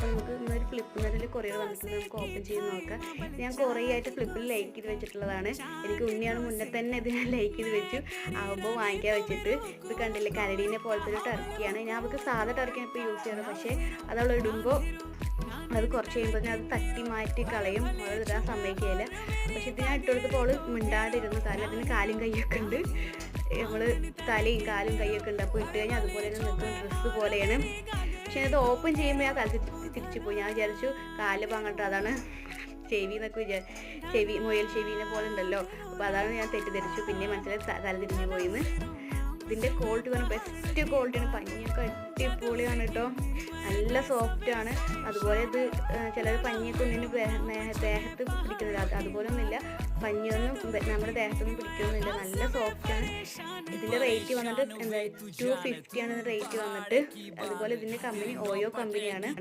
അപ്പോൾ നമുക്ക് ഇന്നൊരു ഫ്ലിപ്പിൽ കൊറിയർ വന്നിട്ടുണ്ട്, നമുക്ക് ഓപ്പൺ ചെയ്ത് നോക്കാം. ഞാൻ കുറേ ആയിട്ട് ഫ്ലിപ്പിൽ ലൈക്ക് ചെയ്ത് വെച്ചിട്ടുള്ളതാണ്. എനിക്ക് ഉണ്ണിയാണ് മുന്നേ തന്നെ ഇത് ഞാൻ ലൈക്ക് ചെയ്ത് വെച്ചു, ആകുമ്പോൾ വാങ്ങിക്കാൻ വെച്ചിട്ട്. ഇത് കണ്ടില്ലേ, കരടീനെ പോലത്തെ ഒരു ടർക്കിയാണ്. ഞാൻ അവർക്ക് സാധാ ടർക്കിയാണ് ഇപ്പോൾ യൂസ് ചെയ്യുന്നത്. പക്ഷേ അതവൾ ഇടുമ്പോൾ അത് കുറച്ച് കഴിയുമ്പോൾ അത് തട്ടി മാറ്റി കളയും, അവൾ ഇടാൻ സമ്മതിക്കുകയില്ല. പക്ഷെ ഇത് ഞാൻ ഇട്ടുകൊടുത്തപ്പോൾ അവൾ മിണ്ടാതിരുന്നു. കാരണം അതിന് കാലും കൈയൊക്കെ ഉണ്ട്, നമ്മൾ തലയും കാലും കൈയൊക്കെ ഉണ്ട്. അപ്പോൾ ഇട്ട് കഴിഞ്ഞാൽ അതുപോലെ തന്നെ നിൽക്കുന്ന ഡ്രസ്സ് പോലെയാണ്. പക്ഷേ അത് ഓപ്പൺ ചെയ്യുമ്പോൾ ഞാൻ തല തിരിച്ചു പോയി. ഞാൻ വിചാരിച്ചു കാല് പാങ്ങട്ടെ, അതാണ് ചെവി എന്നൊക്കെ ചെവി മുയൽ ചെവിനെ പോലെ ഉണ്ടല്ലോ, അപ്പോൾ അതാണ് ഞാൻ തെറ്റിദ്ധരിച്ചു. പിന്നെ മനസ്സിലായി തല തിരിഞ്ഞു പോയിന്ന്. ഇതിൻ്റെ ക്വാളിറ്റി പറഞ്ഞാൽ ബെസ്റ്റ് ക്വാളിറ്റിയാണ്. പഞ്ഞിയൊക്കെ അടിപൊളിയാണ് കേട്ടോ, നല്ല സോഫ്റ്റാണ്. അതുപോലെ ഇത് ചിലർ പഞ്ഞിയൊക്കെ ഒന്നിന് ദേഹത്ത് പിടിക്കുന്നില്ല, അതുപോലെ ഒന്നുമില്ല. പഞ്ഞിയൊന്നും നമ്മുടെ ദേഹത്തൊന്നും പിടിക്കുന്നില്ല, നല്ല സോഫ്റ്റാണ്. ഇതിൻ്റെ റേറ്റ് വന്നിട്ട് എന്താ 250 ആണ് റേറ്റ് വന്നിട്ട്. അതുപോലെ ഇതിൻ്റെ കമ്പനി ഓയോ കമ്പനിയാണ്.